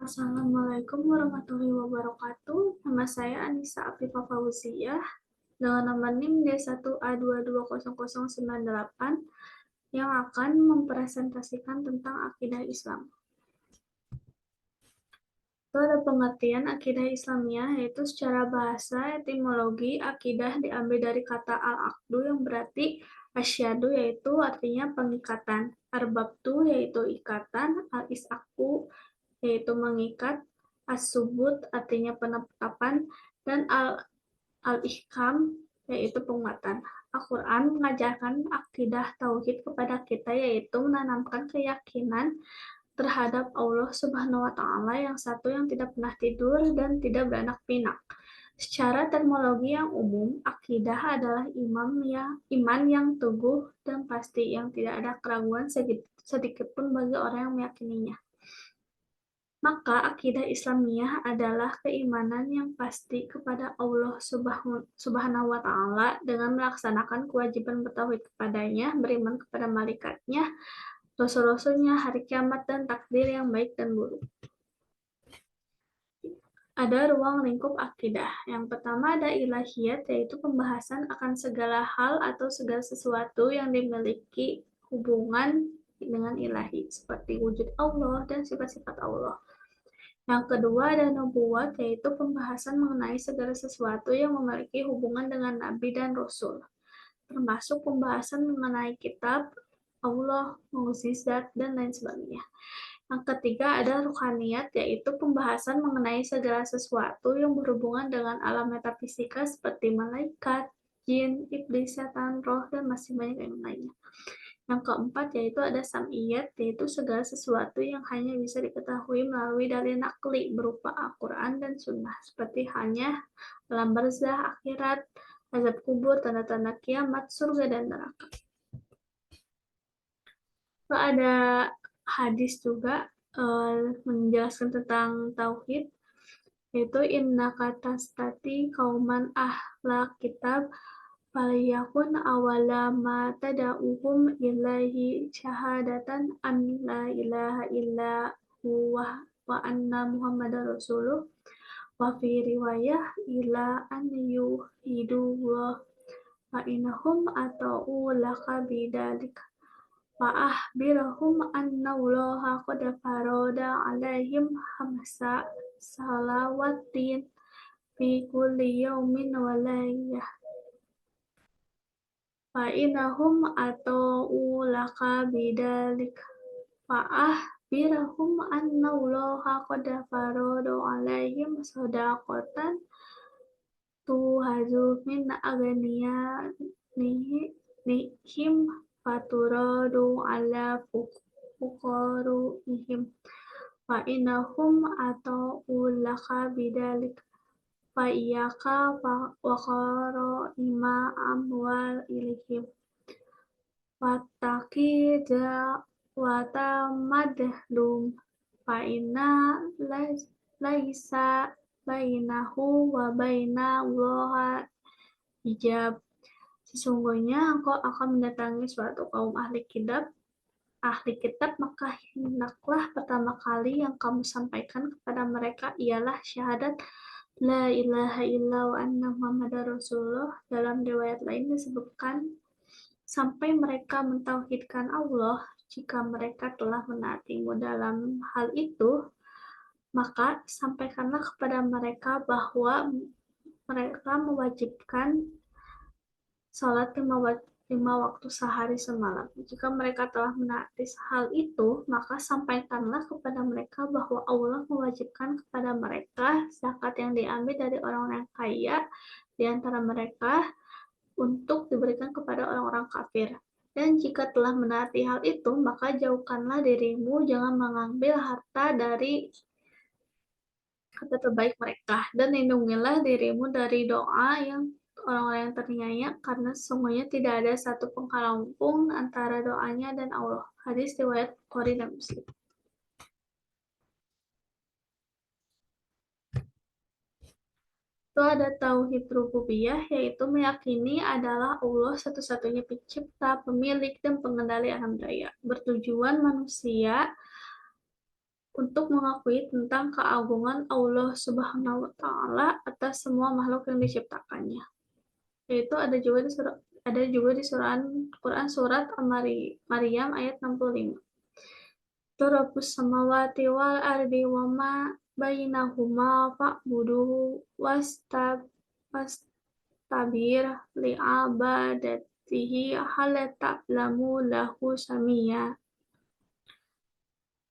Assalamualaikum warahmatullahi wabarakatuh. Nama saya Anissa Afifah Fauziyah dengan nomor NIM D1A220098 yang akan mempresentasikan tentang akidah Islam. Itu ada pengertian akidah Islamiyah, yaitu secara bahasa etimologi akidah diambil dari kata al-aqdu yang berarti asyadu, yaitu artinya pengikatan, arbabtu yaitu ikatan, al-isaku yaitu mengikat, as-subut artinya penetapan, dan al-ihkam yaitu penguatan. Al-Quran mengajarkan akidah tauhid kepada kita, yaitu menanamkan keyakinan terhadap Allah Subhanahu wa Ta'ala yang satu, yang tidak pernah tidur dan tidak beranak pinak. Secara terminologi yang umum, akidah adalah iman yang teguh dan pasti, yang tidak ada keraguan sedikit pun bagi orang yang meyakininya. Maka akidah Islamiyah adalah keimanan yang pasti kepada Allah Subhanahu wa Ta'ala dengan melaksanakan kewajiban bertauhid kepadanya, beriman kepada malaikatnya, rasul-rasulnya, hari kiamat, dan takdir yang baik dan buruk. Ada ruang lingkup akidah. Yang pertama ada ilahiyat, yaitu pembahasan akan segala hal atau segala sesuatu yang dimiliki hubungan dengan ilahi, seperti wujud Allah dan sifat-sifat Allah. Yang kedua ada nubuwat, yaitu pembahasan mengenai segala sesuatu yang memiliki hubungan dengan Nabi dan Rasul, termasuk pembahasan mengenai kitab, Allah, mukjizat, dan lain sebagainya. Yang ketiga ada ruhaniyat, yaitu pembahasan mengenai segala sesuatu yang berhubungan dengan alam metafisika seperti malaikat, jin, iblis, setan, roh, dan masih banyak yang lainnya. Yang keempat yaitu ada sam'iyat, yaitu segala sesuatu yang hanya bisa diketahui melalui dalil nakli berupa Al-Quran dan Sunnah, seperti halnya alam barzah, akhirat, azab kubur, tanda-tanda kiamat, surga, dan neraka. Ada hadis juga menjelaskan tentang tauhid, yaitu inna katastati kauman ahla kitab faliyakun awala ma tada'uhum ilahi syahadatan an la ilaha illa huwa wa anna muhammadar rasuluh wa fi riwayah ila an yuhidullah fa inahum ata'u laka bidalik wa ahbirahum anna allaha qad farada alaihim hamsa salawatin fi kulli yawmin wa laylah fa'inahum ata'u laka bidalik fa'ahbirahum anna allaha qad farada alaihim sadaqatan tuhazu min aghniyahim faturadu ala fuqaruihim fa'inahum ata'u laka bidalik fa'iyaka wa qara'ima amwal ilihim wattaqi da'wata madhlum fa'inna laisa bainahu wa baina Allaha hijab. Sesungguhnya engkau akan mendatangi suatu kaum ahli kitab, maka hendaklah pertama kali yang kamu sampaikan kepada mereka ialah syahadat la ilaha illa wa anna muhammadar rasulullah. Dalam riwayat lain disebutkan sampai mereka mentauhidkan Allah. Jika mereka telah menaatimu dalam hal itu, maka sampaikanlah kepada mereka bahwa mereka mewajibkan salat 5 waktu sehari semalam. Jika mereka telah menaati hal itu, maka sampaikanlah kepada mereka bahwa Allah mewajibkan kepada mereka zakat yang diambil dari orang-orang kaya di antara mereka untuk diberikan kepada orang-orang kafir. Dan jika telah menaati hal itu, maka jauhkanlah dirimu, jangan mengambil harta dari kata terbaik mereka, dan lindungilah dirimu dari doa yang orang-orang yang terniaya, karena sesungguhnya tidak ada satu penghalang pun antara doanya dan Allah. Hadis riwayat Bukhari dan Muslim. Itu ada tauhid rububiyah, yaitu meyakini adalah Allah satu-satunya pencipta, pemilik, dan pengendali alam raya. Bertujuan manusia untuk mengakui tentang keagungan Allah Subhanahu wa taala atas semua makhluk yang diciptakannya. Yaitu ada juga di surah Quran surat Maryam ayat 65. Rabbus samawati wal ardi wa ma bainahuma fa'buduhu wastabir li'abadatihi hal ta'lamu lahu samia.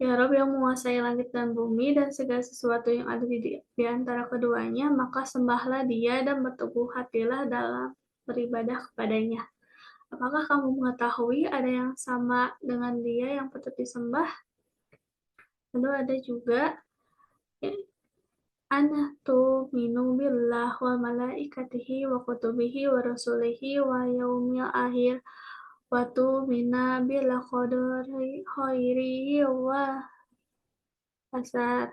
Ya Rabb yang menguasai langit dan bumi dan segala sesuatu yang ada di antara keduanya, maka sembahlah Dia dan berteguh hatilah dalam beribadah kepadanya. Apakah kamu mengetahui ada yang sama dengan Dia yang patut disembah? Lalu ada juga tu'minu billah wa malaikatihi wa kutubihi wa rasulihi wa yaumil akhir wa tu'mina bil qadari khairihi wa hasar.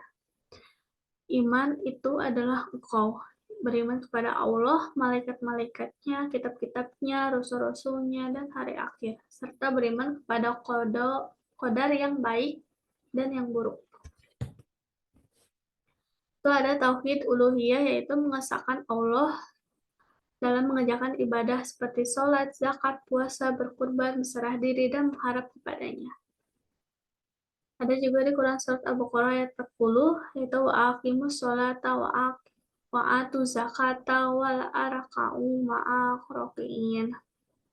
Iman itu adalah engkau beriman kepada Allah, malaikat-malaikatnya, kitab-kitabnya, rasul-rasulnya, dan hari akhir, serta beriman kepada qadar yang baik dan yang buruk. Itu ada tauhid uluhiyah, yaitu mengesahkan Allah dalam mengerjakan ibadah seperti sholat, zakat, puasa, berkurban, berserah diri, dan mengharap kepadanya. Ada juga di Quran surat Al-Baqarah ayat 40, yaitu wa'aqimus sholata wa'atu zakata wal araka'u ma'akroki'in.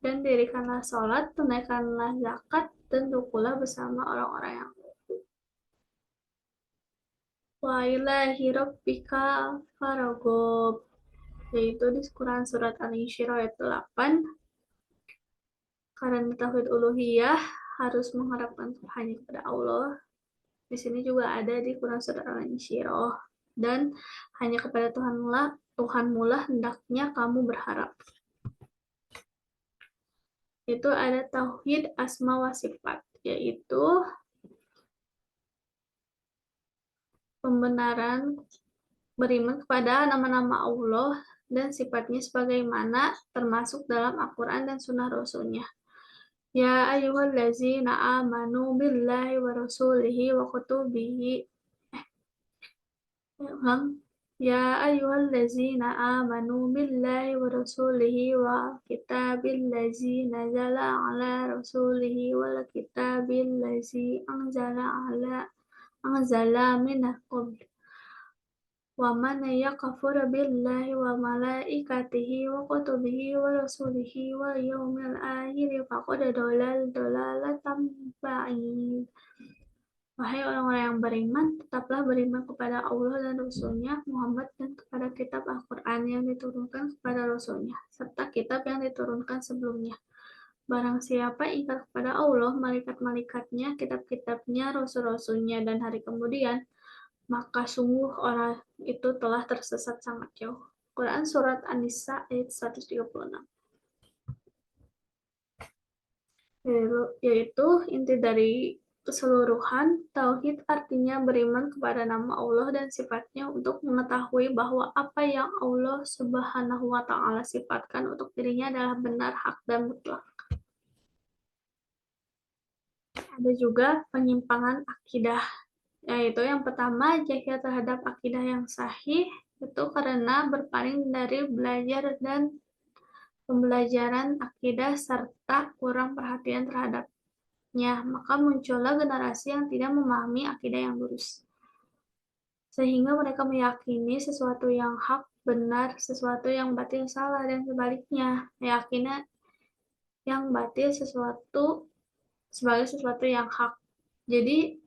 Dan dirikanlah sholat, tunaikanlah zakat, dan rukulah bersama orang-orang yang wa ilahi rabbika faragob. Yaitu di Quran surat Al-Insyirah ayat 8. Karena tauhid uluhiyah harus mengharapkan hanya kepada Allah. Di sini juga ada di Quran surat Al-Insyirah. Dan hanya kepada Tuhanmu lah hendaknya kamu berharap. Itu ada tauhid asma wa sifat, yaitu pembenaran beriman kepada nama-nama Allah dan sifatnya sebagaimana termasuk dalam Al-Quran dan Sunnah Rasulnya. Ya ayyuhallazina amanu billahi wa rasulihi wa kutubihi. Ya ayyuhallazina amanu billahi wa rasulihi wa kitabillazi nazala ala rasulihi wal kitabillazi anzala minal qabl. Wa man yakfur billahi wa malaikatihi wa kutubihi wa rasulihi wa yawmil akhir faqad dalalatan ba'id. Wahai orang-orang yang beriman, tetaplah beriman kepada Allah dan Rasul-Nya Muhammad dan kepada kitab Al-Quran yang diturunkan kepada Rasul-Nya, serta kitab yang diturunkan sebelumnya. Barang siapa ingkar kepada Allah, malaikat-malaikatnya, kitab-kitabnya, Rasul-Rasul-Nya, dan hari kemudian, maka sungguh orang itu telah tersesat sangat jauh. Quran Surat An-Nisa ayat 136. Yaitu inti dari keseluruhan tauhid artinya beriman kepada nama Allah dan sifatnya untuk mengetahui bahwa apa yang Allah Subhanahu wa taala sifatkan untuk dirinya adalah benar, hak, dan mutlak. Ada juga penyimpangan akidah, yaitu yang pertama jahil terhadap akidah yang sahih, itu karena berpaling dari belajar dan pembelajaran akidah serta kurang perhatian terhadapnya, maka muncullah generasi yang tidak memahami akidah yang lurus. Sehingga mereka meyakini sesuatu yang hak benar, sesuatu yang batil salah, dan sebaliknya, meyakini yang batil sebagai sesuatu yang hak. Jadi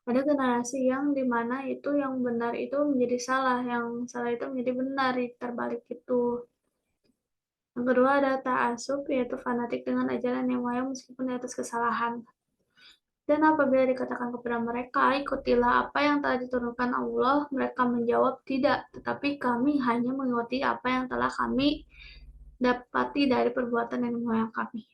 ada generasi yang dimana itu yang benar itu menjadi salah, yang salah itu menjadi benar, terbalik itu. Yang kedua ada ta'assub, yaitu fanatik dengan ajaran yang wayang meskipun di atas kesalahan. Dan apabila dikatakan kepada mereka, ikutilah apa yang telah diturunkan Allah, mereka menjawab, tidak, tetapi kami hanya mengikuti apa yang telah kami dapati dari perbuatan nenek moyang kami.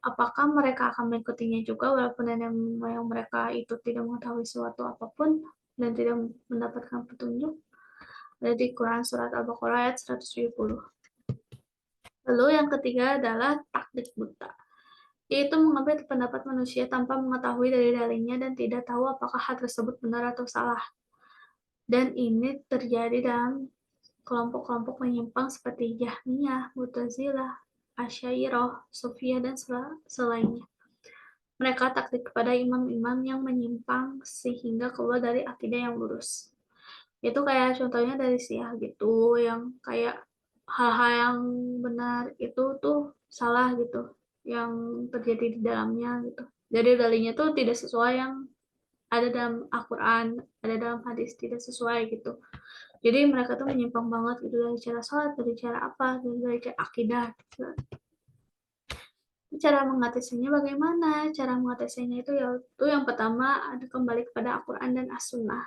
Apakah mereka akan mengikutinya juga walaupun nenek moyang mereka itu tidak mengetahui sesuatu apapun dan tidak mendapatkan petunjuk? Ada di Quran Surat Al-Baqarah ayat 170. Lalu yang ketiga adalah taklik buta, yaitu mengambil pendapat manusia tanpa mengetahui dari dalilnya dan tidak tahu apakah hal tersebut benar atau salah. Dan ini terjadi dalam kelompok-kelompok menyimpang seperti Jahmiyah, Mu'tazilah, Asy'ariyah, Sufiyah, dan selainnya. Mereka taklid kepada imam-imam yang menyimpang sehingga keluar dari akidah yang lurus. Itu kayak contohnya dari Syiah gitu, yang kayak hal-hal yang benar itu tuh salah gitu, yang terjadi di dalamnya gitu. Jadi dalilnya tuh tidak sesuai yang ada dalam Al-Quran, ada dalam hadis, tidak sesuai gitu. Jadi mereka tuh menyimpang banget gitu dari cara sholat, dari cara apa, dari cara akidah. Gitu. Cara mengatasinya bagaimana? Cara mengatasinya itu yaitu yang pertama ada kembali kepada Al-Quran dan As-Sunnah.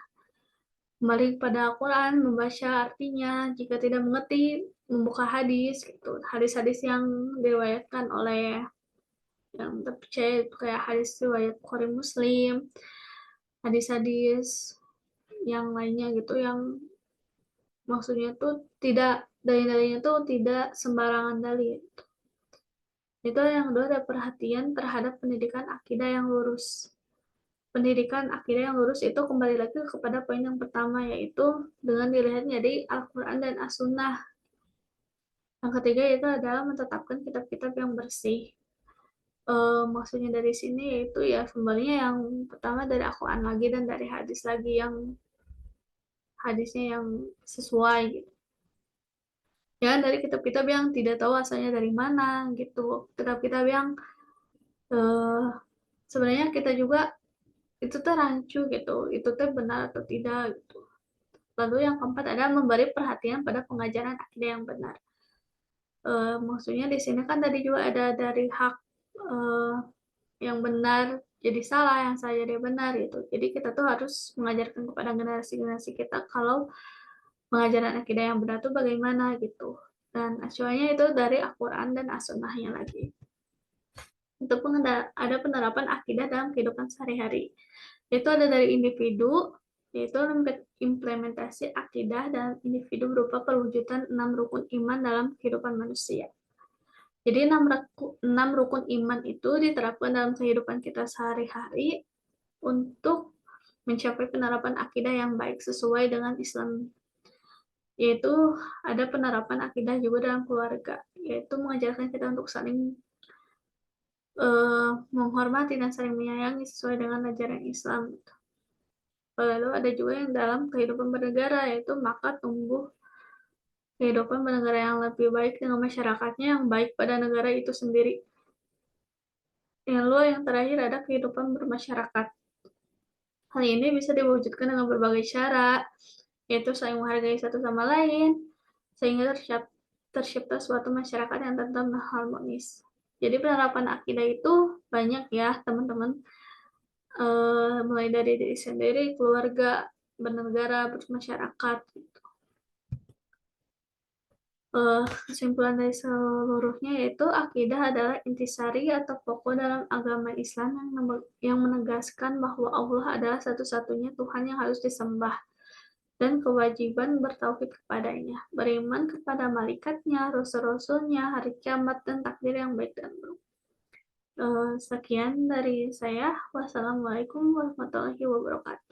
Kembali kepada Al-Quran, membaca artinya, jika tidak mengerti, membuka hadis, gitu. Hadis-hadis yang diriwayatkan oleh yang terpercaya itu kayak hadis riwayat Bukhari Muslim, hadis-hadis yang lainnya gitu, yang maksudnya tuh tidak, dalil-dalilnya tuh tidak sembarangan dalil. Itu yang kedua ada perhatian terhadap pendidikan akidah yang lurus. Pendidikan akidah yang lurus itu kembali lagi kepada poin yang pertama, yaitu dengan dilihat dari Al-Quran dan As-Sunnah. Yang ketiga itu adalah menetapkan kitab-kitab yang bersih. Maksudnya dari sini yaitu ya sumbernya yang pertama dari Al-Quran lagi dan dari hadis lagi, yang hadisnya yang sesuai gitu. Ya dari kitab-kitab yang tidak tahu asalnya dari mana gitu. Kitab-kitab yang uh, sebenarnya kita juga itu tuh rancu gitu, itu tuh benar atau tidak gitu. Lalu yang keempat adalah memberi perhatian pada pengajaran akidah yang benar. Maksudnya di sini kan tadi juga ada dari hak uh, yang benar jadi salah, yang salah jadi benar gitu. Jadi kita tuh harus mengajarkan kepada generasi-generasi kita kalau pengajaran akidah yang benar tuh bagaimana gitu. Dan acuannya itu dari Al-Quran dan As-Sunnahnya lagi. Untuk ada penerapan akidah dalam kehidupan sehari-hari. Itu ada dari individu, yaitu implementasi akidah dalam individu berupa perwujudan 6 rukun iman dalam kehidupan manusia. Jadi 6 rukun iman itu diterapkan dalam kehidupan kita sehari-hari untuk mencapai penerapan akidah yang baik sesuai dengan Islam. Yaitu ada penerapan akidah juga dalam keluarga, yaitu mengajarkan kita untuk saling menghormati dan saling menyayangi sesuai dengan ajaran Islam. Lalu ada juga yang dalam kehidupan bernegara, yaitu maka tumbuh kehidupan bernegara yang lebih baik dengan masyarakatnya yang baik pada negara itu sendiri. Lalu yang terakhir ada kehidupan bermasyarakat. Hal ini bisa diwujudkan dengan berbagai cara, yaitu saling menghargai satu sama lain, sehingga tercipta suatu masyarakat yang tentram dan harmonis. Jadi penerapan akidah itu banyak ya teman-teman, mulai dari diri sendiri, keluarga, bernegara, bermasyarakat. Kesimpulan dari seluruhnya yaitu akidah adalah intisari atau pokok dalam agama Islam yang menegaskan bahwa Allah adalah satu-satunya Tuhan yang harus disembah dan kewajiban bertauhid kepadanya, beriman kepada malaikatnya, rasul-rasulnya, hari kiamat, dan takdir yang baik dan buruk. Sekian dari saya. Wassalamualaikum warahmatullahi wabarakatuh.